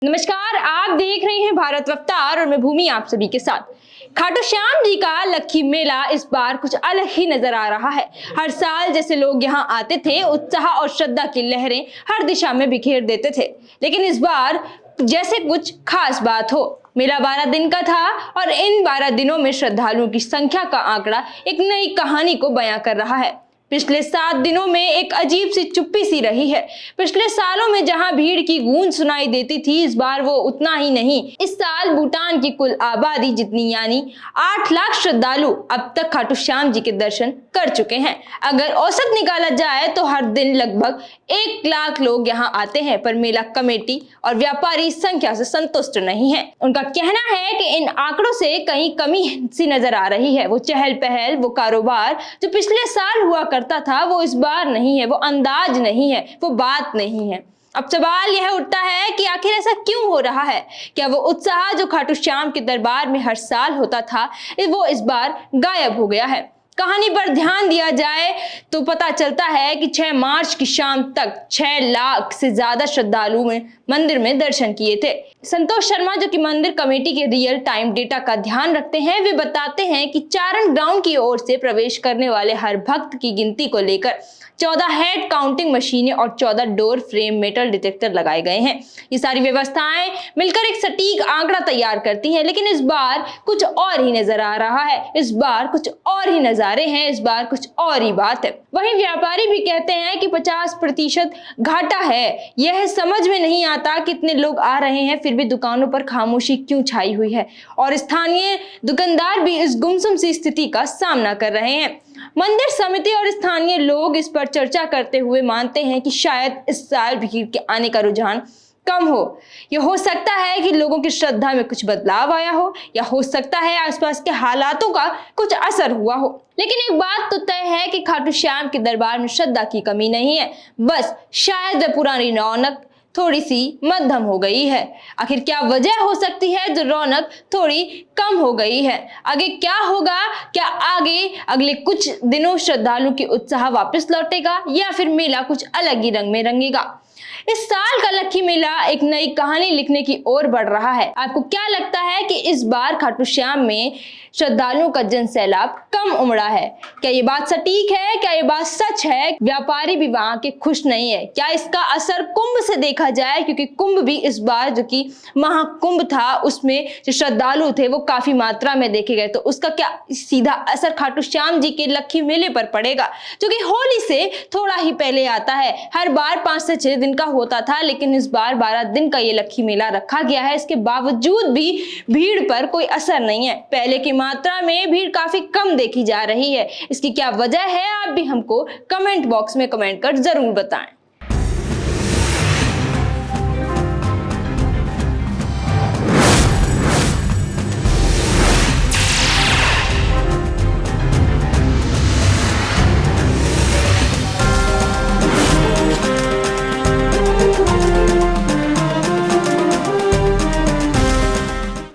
नमस्कार, आप देख रहे हैं भारत रफ्तार और मैं भूमि आप सभी के साथ। खाटू श्याम जी का लक्खी मेला इस बार कुछ अलग ही नजर आ रहा है। हर साल जैसे लोग यहाँ आते थे, उत्साह और श्रद्धा की लहरें हर दिशा में बिखेर देते थे, लेकिन इस बार जैसे कुछ खास बात हो। मेला 12 दिन का था और इन 12 दिनों में श्रद्धालुओं की संख्या का आंकड़ा एक नई कहानी को बयां कर रहा है। पिछले 7 दिनों में एक अजीब सी चुप्पी सी रही है। पिछले सालों में जहां भीड़ की गूंज सुनाई देती थी, इस बार वो उतना ही नहीं। इस साल भूटान की कुल आबादी जितनी यानी 8 लाख श्रद्धालु अब तक खाटू श्याम जी के दर्शन कर चुके हैं। अगर औसत निकाला जाए तो हर दिन लगभग 1 लाख लोग यहां आते हैं, पर मेला कमेटी और व्यापारी इस संख्या से संतुष्ट नहीं है। उनका कहना है कि इन आंकड़ों से कहीं कमी सी नजर आ रही है। वो चहल पहल, वो कारोबार जो पिछले साल हुआ करता था, वो इस बार नहीं है। वो अंदाज नहीं है, वो बात नहीं है। अब सवाल यह उठता है कि आखिर ऐसा क्यों हो रहा है? क्या वो उत्साह जो खाटू श्याम के दरबार में हर साल होता था, वो इस बार गायब हो गया है? कहानी पर ध्यान दिया जाए तो पता चलता है कि 6 मार्च की शाम तक 6 लाख से ज्यादा श्रद्धालुओं ने मंदिर में दर्शन किए थे। संतोष शर्मा, जो कि मंदिर कमेटी के रियल टाइम डेटा का ध्यान रखते हैं, वे बताते हैं कि चारण ग्राउंड की ओर से प्रवेश करने वाले हर भक्त की गिनती को लेकर 14 हेड काउंटिंग मशीनें और 14 डोर फ्रेम मेटल डिटेक्टर लगाए गए हैं। ये सारी व्यवस्थाएं मिलकर एक सटीक आंकड़ा तैयार करती हैं, लेकिन इस बार कुछ और ही नजर आ रहा है। इस बार कुछ और ही नजारे हैं, इस बार कुछ और ही बात है। वहीं व्यापारी भी कहते हैं कि 50% घाटा है। यह समझ में नहीं आता कितने लोग आ रहे हैं, फिर भी दुकानों पर खामोशी क्यों छाई हुई है, और स्थानीय दुकानदार भी इस गुमसुम सी स्थिति का सामना कर रहे हैं। मंदिर समिति और स्थानीय लोग इस पर चर्चा करते हुए मानते हैं कि शायद इस साल भीड़ के आने का रुझान कम हो। यह हो सकता है कि लोगों की श्रद्धा में कुछ बदलाव आया हो, या हो सकता है आसपास के हालातों का कुछ असर हुआ हो। लेकिन एक बात तो तय है कि खाटू श्याम के दरबार में श्रद्धा की कमी नहीं है, बस शायद वह पुरानी रौनक थोड़ी सी मध्यम हो गई है। आखिर क्या वजह हो सकती है जो रौनक थोड़ी कम हो गई है? आगे क्या होगा? क्या आगे अगले कुछ दिनों श्रद्धालु की उत्साह वापस लौटेगा, या फिर मेला कुछ अलग ही रंग में रंगेगा? इस साल का लक्खी मेला एक नई कहानी लिखने की ओर बढ़ रहा है। आपको क्या लगता है कि इस बार खाटू श्याम में श्रद्धालुओं का जन सैलाब कम उमड़ा है? क्या ये बात सटीक है? क्या ये बात सच है? व्यापारी भी वहां के खुश नहीं है। क्या इसका असर कुंभ से देखा जाए, क्योंकि कुंभ भी इस बार जो कि महाकुंभ था, उसमें जो श्रद्धालु थे वो काफी मात्रा में देखे गए, तो उसका क्या सीधा असर खाटू श्याम जी के लक्खी मेले पर पड़ेगा, जो कि होली से थोड़ा ही पहले आता है? हर बार 5 से 6 दिन का होता था, लेकिन इस बार 12 दिन का ये लक्खी मेला रखा गया है। इसके बावजूद भी भीड़ पर कोई असर नहीं है। पहले की मात्रा में भीड़ काफी कम देखी जा रही है। इसकी क्या वजह है? आप भी हमको कमेंट बॉक्स में कमेंट कर जरूर बताएं।